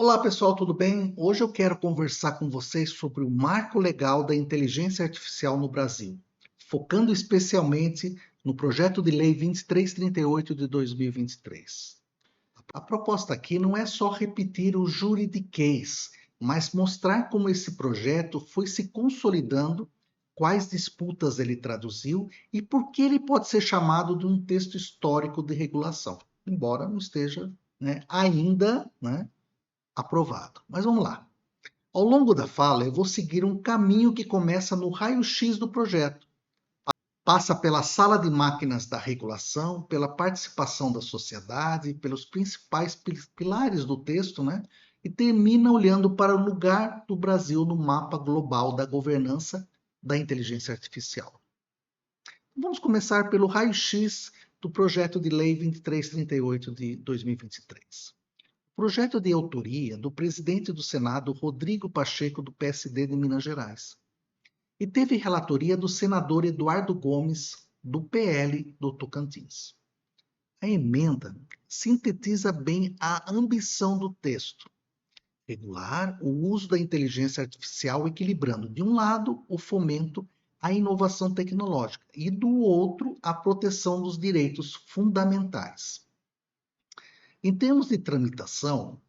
Olá pessoal, tudo bem? Hoje eu quero conversar com vocês sobre o marco legal da inteligência artificial no Brasil, focando especialmente no projeto de lei 2338 de 2023. A proposta aqui não é só repetir o juridiquês, mas mostrar como esse projeto foi se consolidando, quais disputas ele traduziu e por que ele pode ser chamado de um texto histórico de regulação, embora não esteja, ainda, aprovado. Mas vamos lá. Ao longo da fala, eu vou seguir um caminho que começa no raio-x do projeto. Passa pela sala de máquinas da regulação, pela participação da sociedade, pelos principais pilares do texto, e termina olhando para o lugar do Brasil no mapa global da governança da inteligência artificial. Vamos começar pelo raio-x do projeto de lei 2338 de 2023. Projeto de autoria do presidente do Senado, Rodrigo Pacheco, do PSD de Minas Gerais. E teve relatoria do senador Eduardo Gomes, do PL do Tocantins. A emenda sintetiza bem a ambição do texto: regular o uso da inteligência artificial, equilibrando, de um lado, o fomento à inovação tecnológica e, do outro, a proteção dos direitos fundamentais. Em termos de tramitação,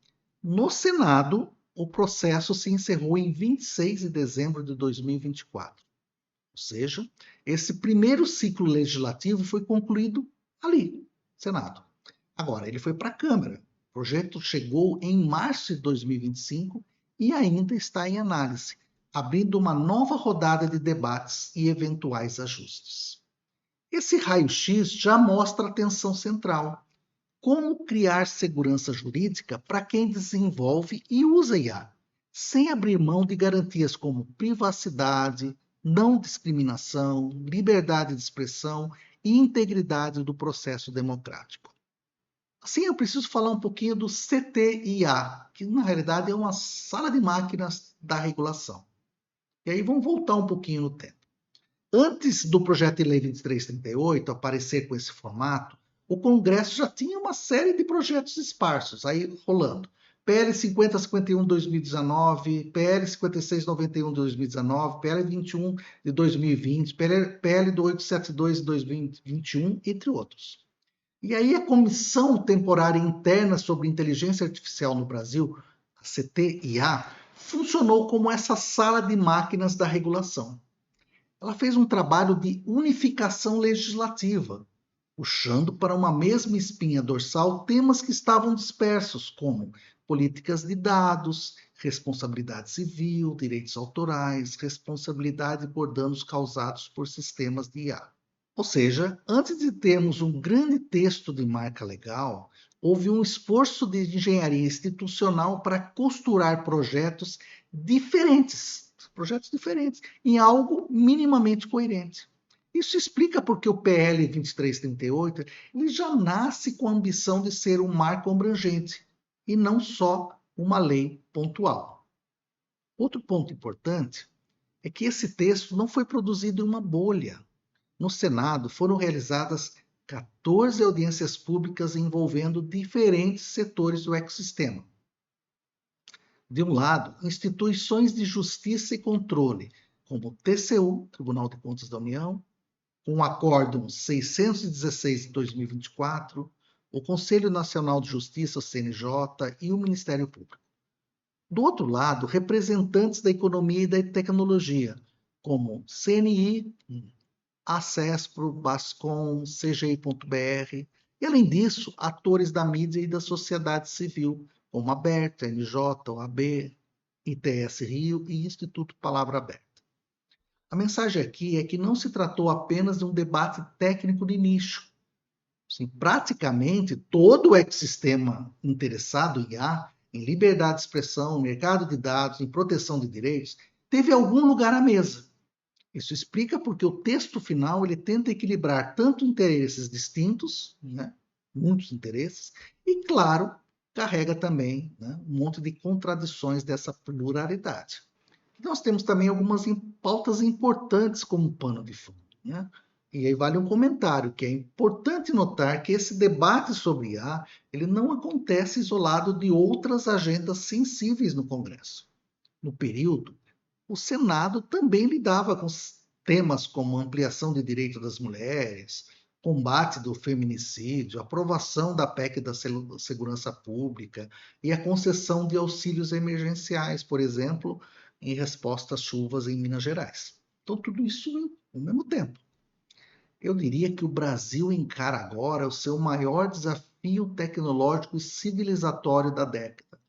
no Senado, o processo se encerrou em 26 de dezembro de 2024. Ou seja, esse primeiro ciclo legislativo foi concluído ali, Senado. Agora, ele foi para a Câmara. O projeto chegou em março de 2025 e ainda está em análise, abrindo uma nova rodada de debates e eventuais ajustes. Esse raio-x já mostra a tensão central. Como criar segurança jurídica para quem desenvolve e usa IA, sem abrir mão de garantias como privacidade, não discriminação, liberdade de expressão e integridade do processo democrático. Assim, eu preciso falar um pouquinho do CTIA, que na realidade é uma sala de máquinas da regulação. E aí vamos voltar um pouquinho no tempo. Antes do projeto de lei 2338 aparecer com esse formato, o Congresso já tinha uma série de projetos esparsos aí rolando. PL 5051 de 2019, PL 5691 de 2019, PL 21 de 2020, PL do 872 de 2021, entre outros. E aí a Comissão Temporária Interna sobre Inteligência Artificial no Brasil, a CTIA, funcionou como essa sala de máquinas da regulação. Ela fez um trabalho de unificação legislativa, puxando para uma mesma espinha dorsal temas que estavam dispersos, como políticas de dados, responsabilidade civil, direitos autorais, responsabilidade por danos causados por sistemas de IA. Ou seja, antes de termos um grande texto de marca legal, houve um esforço de engenharia institucional para costurar projetos diferentes, em algo minimamente coerente. Isso explica porque o PL 2338 ele já nasce com a ambição de ser um marco abrangente e não só uma lei pontual. Outro ponto importante é que esse texto não foi produzido em uma bolha. No Senado foram realizadas 14 audiências públicas envolvendo diferentes setores do ecossistema. De um lado, instituições de justiça e controle, como o TCU, Tribunal de Contas da União, com o Acórdão 616 de 2024, o Conselho Nacional de Justiça, o CNJ, e o Ministério Público. Do outro lado, representantes da economia e da tecnologia, como CNI, Acespro, Bascom, CGI.br, e além disso, atores da mídia e da sociedade civil, como a Aberta, NJ, OAB, ITS Rio e Instituto Palavra Aberta. A mensagem aqui é que não se tratou apenas de um debate técnico de nicho. Assim, praticamente todo o ecossistema interessado em IA, em liberdade de expressão, mercado de dados, em proteção de direitos, teve algum lugar à mesa. Isso explica porque o texto final ele tenta equilibrar tanto interesses distintos, muitos interesses, e, claro, carrega também um monte de contradições dessa pluralidade. Nós temos também algumas pautas importantes como pano de fundo. E aí vale um comentário, que é importante notar que esse debate sobre IA, ele não acontece isolado de outras agendas sensíveis no Congresso. No período, o Senado também lidava com temas como ampliação de direitos das mulheres, combate do feminicídio, aprovação da PEC da segurança pública e a concessão de auxílios emergenciais, por exemplo, em resposta às chuvas em Minas Gerais. Então, tudo isso ao mesmo tempo. Eu diria que o Brasil encara agora o seu maior desafio tecnológico e civilizatório da década,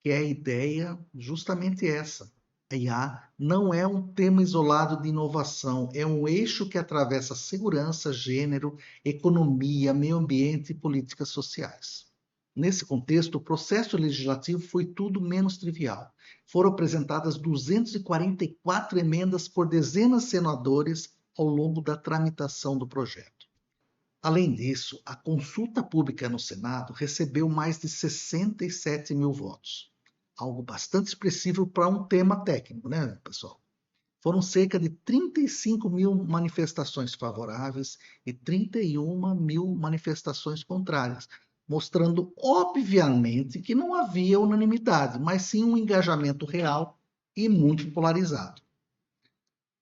que é a ideia justamente essa. A IA não é um tema isolado de inovação, é um eixo que atravessa segurança, gênero, economia, meio ambiente e políticas sociais. Nesse contexto, o processo legislativo foi tudo menos trivial. Foram apresentadas 244 emendas por dezenas de senadores ao longo da tramitação do projeto. Além disso, a consulta pública no Senado recebeu mais de 67 mil votos, algo bastante expressivo para um tema técnico, né, pessoal? Foram cerca de 35 mil manifestações favoráveis e 31 mil manifestações contrárias, mostrando, obviamente, que não havia unanimidade, mas sim um engajamento real e muito polarizado.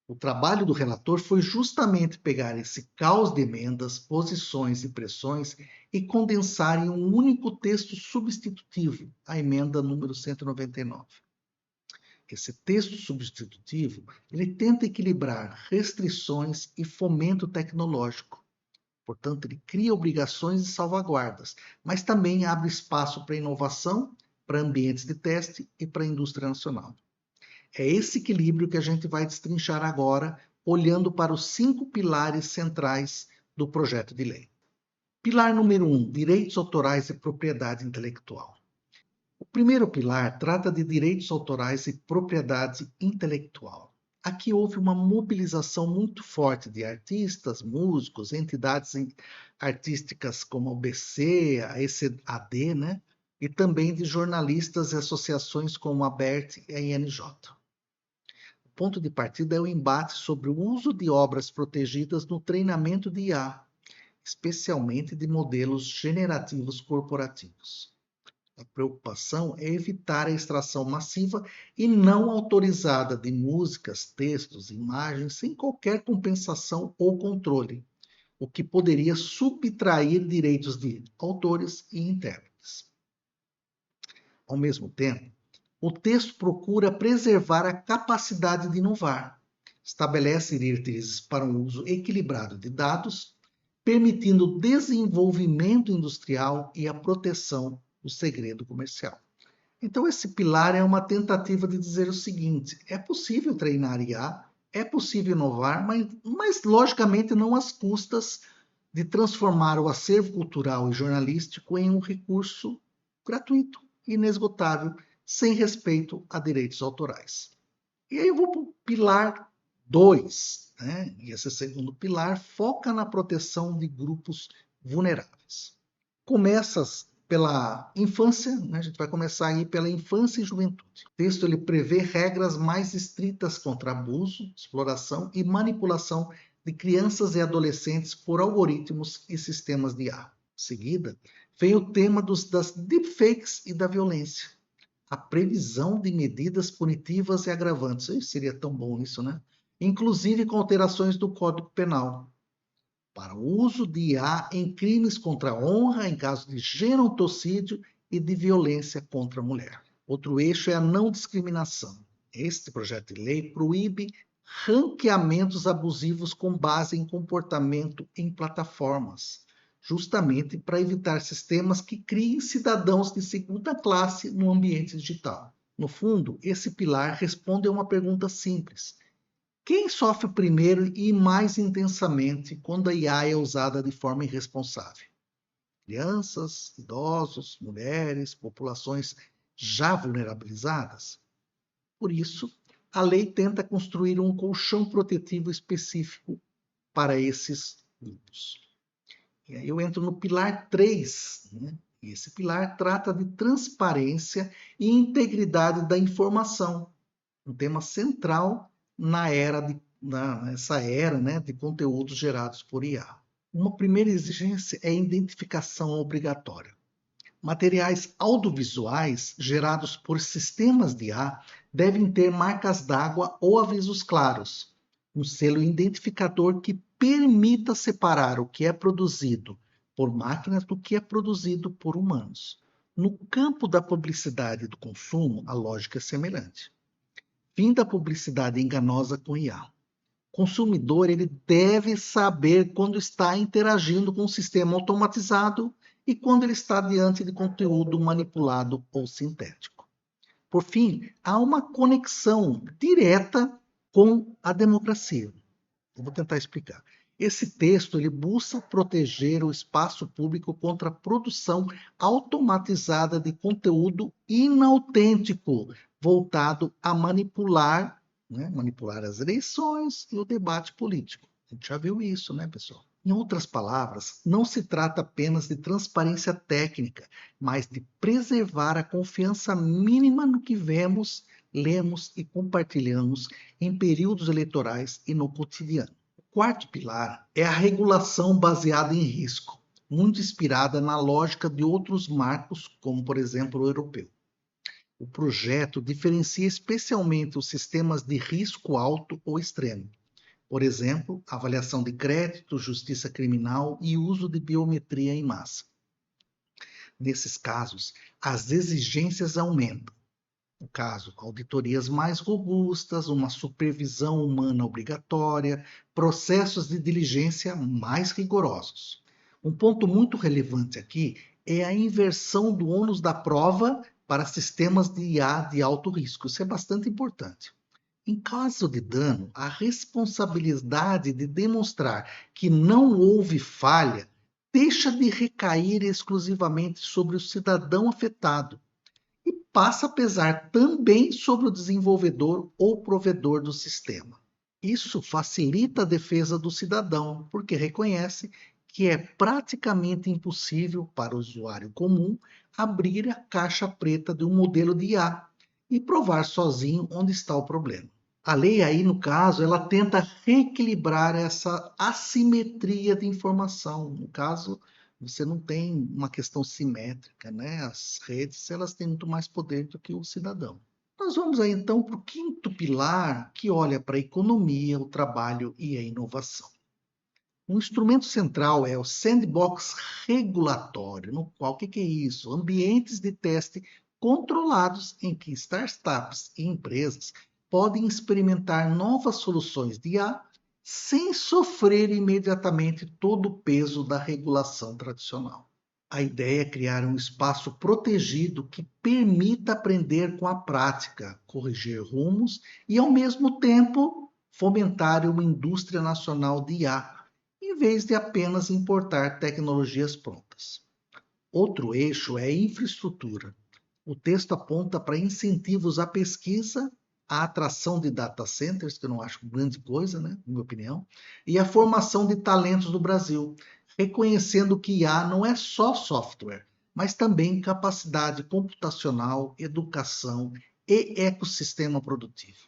O trabalho do relator foi justamente pegar esse caos de emendas, posições e pressões e condensar em um único texto substitutivo, a emenda número 199. Esse texto substitutivo, ele tenta equilibrar restrições e fomento tecnológico. Portanto, ele cria obrigações e salvaguardas, mas também abre espaço para inovação, para ambientes de teste e para a indústria nacional. É esse equilíbrio que a gente vai destrinchar agora, olhando para os 5 pilares centrais do projeto de lei. Pilar número 1, direitos autorais e propriedade intelectual. O primeiro pilar trata de direitos autorais e propriedade intelectual. Aqui houve uma mobilização muito forte de artistas, músicos, entidades artísticas como a UBC, a ECAD, né? E também de jornalistas e associações como a ABERT e a INJ. O ponto de partida é o embate sobre o uso de obras protegidas no treinamento de IA, especialmente de modelos generativos corporativos. A preocupação é evitar a extração massiva e não autorizada de músicas, textos, imagens, sem qualquer compensação ou controle, o que poderia subtrair direitos de autores e intérpretes. Ao mesmo tempo, o texto procura preservar a capacidade de inovar, estabelece diretrizes para um uso equilibrado de dados, permitindo o desenvolvimento industrial e a proteção do segredo comercial. Então, esse pilar é uma tentativa de dizer o seguinte: é possível treinar IA, é possível inovar, mas logicamente não às custas de transformar o acervo cultural e jornalístico em um recurso gratuito, inesgotável, sem respeito a direitos autorais. E aí eu vou para o pilar 2, né? E esse segundo pilar foca na proteção de grupos vulneráveis. Começa pela infância, né? A gente vai começar aí pela infância e juventude. O texto ele prevê regras mais estritas contra abuso, exploração e manipulação de crianças e adolescentes por algoritmos e sistemas de IA. Em seguida, vem o tema das deepfakes e da violência. A previsão de medidas punitivas e agravantes. Seria tão bom isso, né? Inclusive com alterações do Código Penal, para o uso de IA em crimes contra a honra, em caso de genocídio e de violência contra a mulher. Outro eixo é a não discriminação. Este projeto de lei proíbe ranqueamentos abusivos com base em comportamento em plataformas, justamente para evitar sistemas que criem cidadãos de segunda classe no ambiente digital. No fundo, esse pilar responde a uma pergunta simples: quem sofre primeiro e mais intensamente quando a IA é usada de forma irresponsável? Crianças, idosos, mulheres, populações já vulnerabilizadas? Por isso, a lei tenta construir um colchão protetivo específico para esses grupos. E aí eu entro no pilar 3, né? E esse pilar trata de transparência e integridade da informação, um tema central na era nessa era, né, de conteúdos gerados por IA. Uma primeira exigência é a identificação obrigatória. Materiais audiovisuais gerados por sistemas de IA devem ter marcas d'água ou avisos claros, um selo identificador que permita separar o que é produzido por máquinas do que é produzido por humanos. No campo da publicidade e do consumo, a lógica é semelhante. Fim da publicidade enganosa com IA. O consumidor ele deve saber quando está interagindo com um sistema automatizado e quando ele está diante de conteúdo manipulado ou sintético. Por fim, há uma conexão direta com a democracia. Eu vou tentar explicar. Esse texto ele busca proteger o espaço público contra a produção automatizada de conteúdo inautêntico, voltado a manipular, né, manipular as eleições e o debate político. A gente já viu isso, né, pessoal? Em outras palavras, não se trata apenas de transparência técnica, mas de preservar a confiança mínima no que vemos, lemos e compartilhamos em períodos eleitorais e no cotidiano. O quarto pilar é a regulação baseada em risco, muito inspirada na lógica de outros marcos, como por exemplo o europeu. O projeto diferencia especialmente os sistemas de risco alto ou extremo. Por exemplo, avaliação de crédito, justiça criminal e uso de biometria em massa. Nesses casos, as exigências aumentam. No caso, auditorias mais robustas, uma supervisão humana obrigatória, processos de diligência mais rigorosos. Um ponto muito relevante aqui é a inversão do ônus da prova para sistemas de IA de alto risco. Isso é bastante importante. Em caso de dano, a responsabilidade de demonstrar que não houve falha deixa de recair exclusivamente sobre o cidadão afetado e passa a pesar também sobre o desenvolvedor ou provedor do sistema. Isso facilita a defesa do cidadão, porque reconhece que é praticamente impossível para o usuário comum abrir a caixa preta de um modelo de IA e provar sozinho onde está o problema. A lei aí, no caso, ela tenta reequilibrar essa assimetria de informação. No caso, você não tem uma questão simétrica, né? As redes, elas têm muito mais poder do que o cidadão. Nós vamos aí então para o quinto pilar, que olha para a economia, o trabalho e a inovação. Um instrumento central é o sandbox regulatório, no qual, o que é isso? Ambientes de teste controlados em que startups e empresas podem experimentar novas soluções de IA sem sofrer imediatamente todo o peso da regulação tradicional. A ideia é criar um espaço protegido que permita aprender com a prática, corrigir rumos e, ao mesmo tempo, fomentar uma indústria nacional de IA, em vez de apenas importar tecnologias prontas. Outro eixo é a infraestrutura. O texto aponta para incentivos à pesquisa, à atração de data centers, que eu não acho grande coisa, né, na minha opinião, e a formação de talentos no Brasil, reconhecendo que IA não é só software, mas também capacidade computacional, educação e ecossistema produtivo.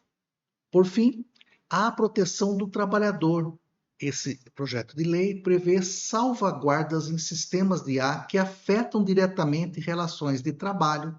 Por fim, há a proteção do trabalhador. Esse projeto de lei prevê salvaguardas em sistemas de IA que afetam diretamente relações de trabalho,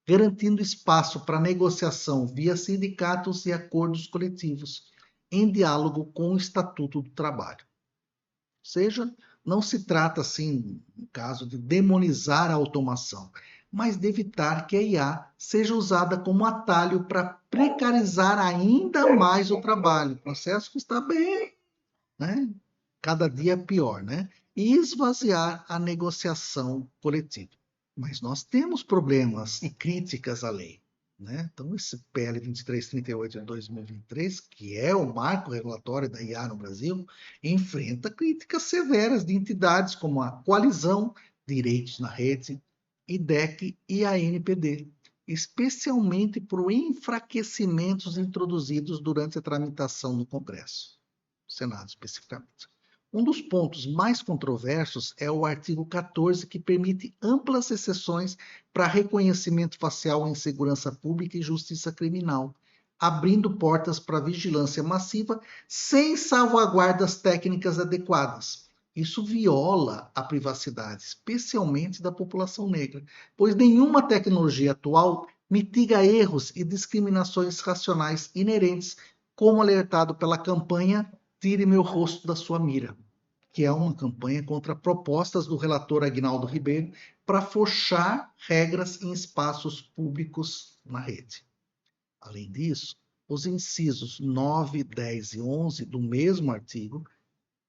garantindo espaço para negociação via sindicatos e acordos coletivos, em diálogo com o Estatuto do Trabalho. Ou seja, não se trata, assim, no caso, de demonizar a automação, mas de evitar que a IA seja usada como atalho para precarizar ainda mais o trabalho, processo que está bem, né? Cada dia pior, né? E esvaziar a negociação coletiva. Mas nós temos problemas e críticas à lei, né? Então, esse PL 2338 de 2023, que é o marco regulatório da IA no Brasil, enfrenta críticas severas de entidades como a Coalizão Direitos na Rede, IDEC e a ANPD, especialmente por enfraquecimentos introduzidos durante a tramitação no Congresso, Senado especificamente. Um dos pontos mais controversos é o artigo 14, que permite amplas exceções para reconhecimento facial em segurança pública e justiça criminal, abrindo portas para vigilância massiva sem salvaguardas técnicas adequadas. Isso viola a privacidade, especialmente da população negra, pois nenhuma tecnologia atual mitiga erros e discriminações racionais inerentes, como alertado pela campanha Tire Meu Rosto da Sua Mira, que é uma campanha contra propostas do relator Aguinaldo Ribeiro para forçar regras em espaços públicos na rede. Além disso, os incisos 9, 10 e 11 do mesmo artigo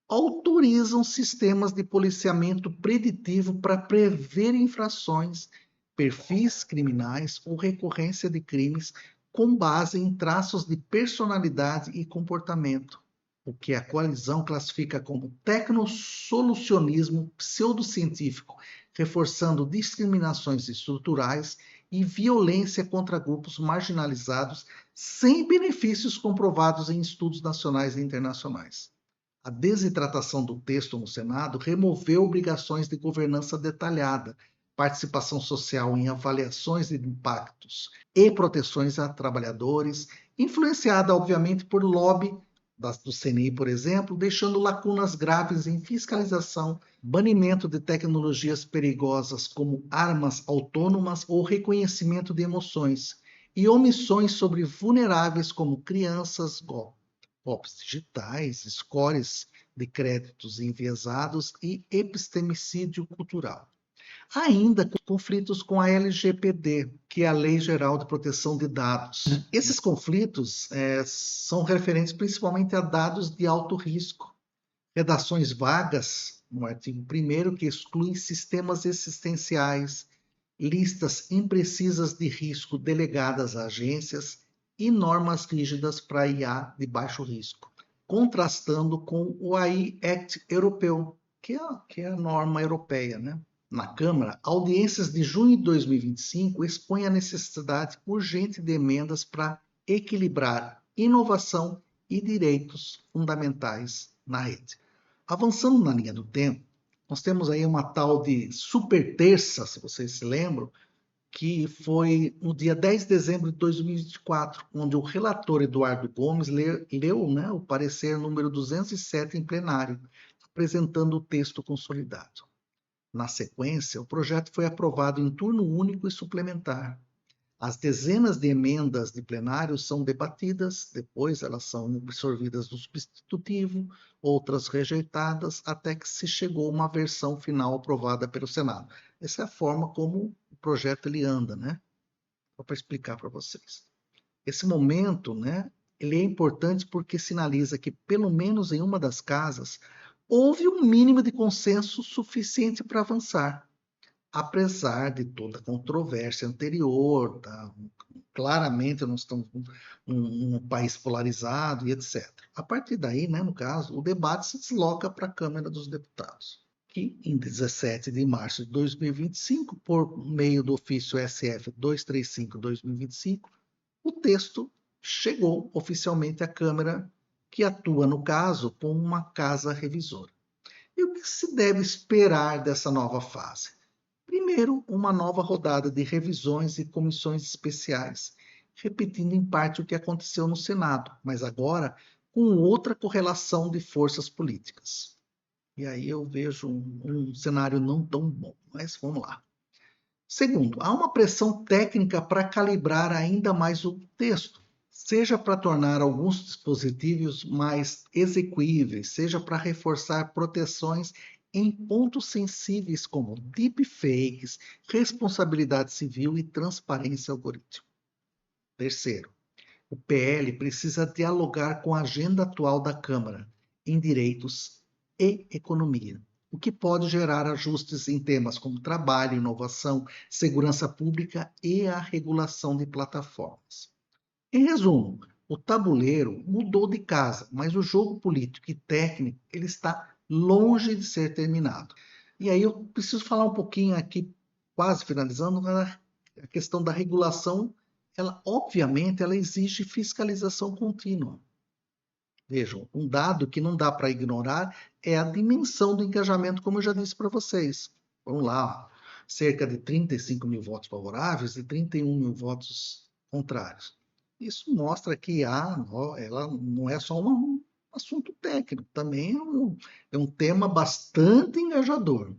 autorizam sistemas de policiamento preditivo para prever infrações, perfis criminais ou recorrência de crimes com base em traços de personalidade e comportamento, o que a coalizão classifica como tecnosolucionismo pseudocientífico, reforçando discriminações estruturais e violência contra grupos marginalizados sem benefícios comprovados em estudos nacionais e internacionais. A desidratação do texto no Senado removeu obrigações de governança detalhada, participação social em avaliações de impactos e proteções a trabalhadores, influenciada, obviamente, por lobby do CNI, por exemplo, deixando lacunas graves em fiscalização, banimento de tecnologias perigosas como armas autônomas ou reconhecimento de emoções, e omissões sobre vulneráveis como crianças, golpes digitais, scores de créditos enviesados e epistemicídio cultural. Ainda conflitos com a LGPD, que é a Lei Geral de Proteção de Dados. Esses conflitos são referentes principalmente a dados de alto risco, redações vagas no artigo 1º que excluem sistemas existenciais, listas imprecisas de risco delegadas a agências e normas rígidas para IA de baixo risco, contrastando com o AI Act europeu, que é a norma europeia, né? Na Câmara, audiências de junho de 2025 expõem a necessidade urgente de emendas para equilibrar inovação e direitos fundamentais na rede. Avançando na linha do tempo, nós temos aí uma tal de super terça, se vocês se lembram, que foi no dia 10 de dezembro de 2024, onde o relator Eduardo Gomes leu, né, o parecer número 207 em plenário, apresentando o texto consolidado. Na sequência, o projeto foi aprovado em turno único e suplementar. As dezenas de emendas de plenário são debatidas, depois elas são absorvidas no substitutivo, outras rejeitadas, até que se chegou a uma versão final aprovada pelo Senado. Essa é a forma como o projeto ele anda, né? Só para explicar para vocês. Esse momento, né, ele é importante porque sinaliza que, pelo menos em uma das casas, houve um mínimo de consenso suficiente para avançar, apesar de toda a controvérsia anterior, tá? Claramente nós estamos num país polarizado e etc. A partir daí, né, no caso, o debate se desloca para a Câmara dos Deputados, que em 17 de março de 2025, por meio do ofício SF 235/2025, o texto chegou oficialmente à Câmara, que atua, no caso, como uma casa revisora. E o que se deve esperar dessa nova fase? Primeiro, uma nova rodada de revisões e comissões especiais, repetindo em parte o que aconteceu no Senado, mas agora com outra correlação de forças políticas. E aí eu vejo um cenário não tão bom, mas vamos lá. Segundo, há uma pressão técnica para calibrar ainda mais o texto, seja para tornar alguns dispositivos mais execuíveis, seja para reforçar proteções em pontos sensíveis como deepfakes, responsabilidade civil e transparência algorítmica. Terceiro, o PL precisa dialogar com a agenda atual da Câmara em direitos e economia, o que pode gerar ajustes em temas como trabalho, inovação, segurança pública e a regulação de plataformas. Em resumo, o tabuleiro mudou de casa, mas o jogo político e técnico ele está longe de ser terminado. E aí eu preciso falar um pouquinho aqui, quase finalizando, a questão da regulação. Ela, obviamente, ela exige fiscalização contínua. Vejam, um dado que não dá para ignorar é a dimensão do engajamento, como eu já disse para vocês. Vamos lá, cerca de 35 mil votos favoráveis e 31 mil votos contrários. Isso mostra que ela não é só um assunto técnico, também é um tema bastante engajador.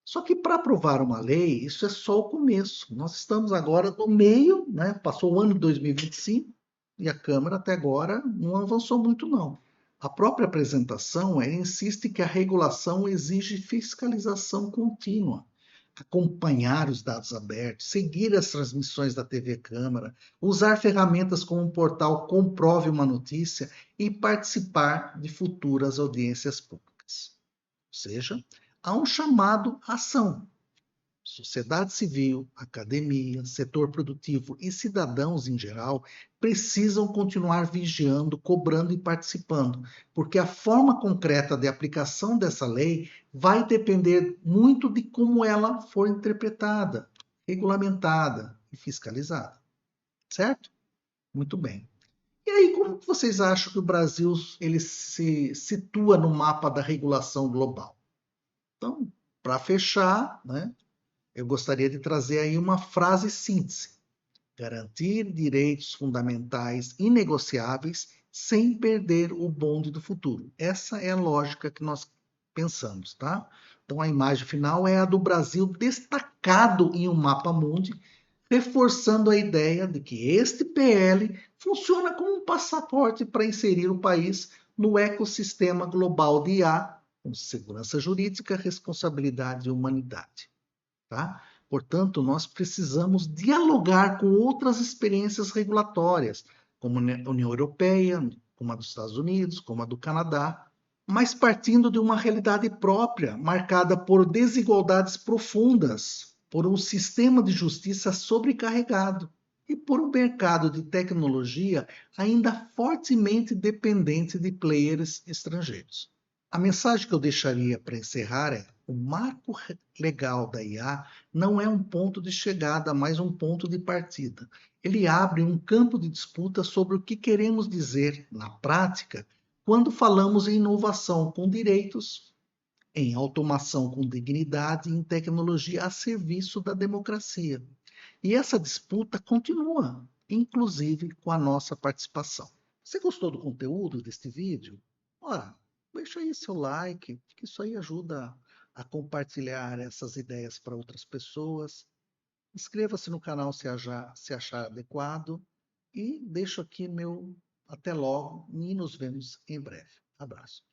Só que para aprovar uma lei, isso é só o começo. Nós estamos agora no meio, né? Passou o ano de 2025 e a Câmara até agora não avançou muito, não. A própria apresentação insiste que a regulação exige fiscalização contínua, acompanhar os dados abertos, seguir as transmissões da TV Câmara, usar ferramentas como o portal Comprove uma Notícia e participar de futuras audiências públicas. Ou seja, há um chamado à ação. Sociedade civil, academia, setor produtivo e cidadãos em geral precisam continuar vigiando, cobrando e participando, porque a forma concreta de aplicação dessa lei vai depender muito de como ela for interpretada, regulamentada e fiscalizada. Certo? Muito bem. E aí, como vocês acham que o Brasil ele se situa no mapa da regulação global? Então, para fechar, né, eu gostaria de trazer aí uma frase síntese: garantir direitos fundamentais inegociáveis sem perder o bonde do futuro. Essa é a lógica que nós pensamos, tá? Então a imagem final é a do Brasil destacado em um mapa mundi, reforçando a ideia de que este PL funciona como um passaporte para inserir o país no ecossistema global de IA, com segurança jurídica, responsabilidade e humanidade. Tá? Portanto, nós precisamos dialogar com outras experiências regulatórias, como a União Europeia, como a dos Estados Unidos, como a do Canadá, mas partindo de uma realidade própria, marcada por desigualdades profundas, por um sistema de justiça sobrecarregado e por um mercado de tecnologia ainda fortemente dependente de players estrangeiros. A mensagem que eu deixaria para encerrar é: o marco legal da IA não é um ponto de chegada, mas um ponto de partida. Ele abre um campo de disputa sobre o que queremos dizer, na prática, quando falamos em inovação com direitos, em automação com dignidade e em tecnologia a serviço da democracia. E essa disputa continua, inclusive com a nossa participação. Você gostou do conteúdo deste vídeo? Ora, deixa aí seu like, que isso aí ajuda a compartilhar essas ideias para outras pessoas. Inscreva-se no canal se achar adequado e deixo aqui meu até logo e nos vemos em breve. Abraço.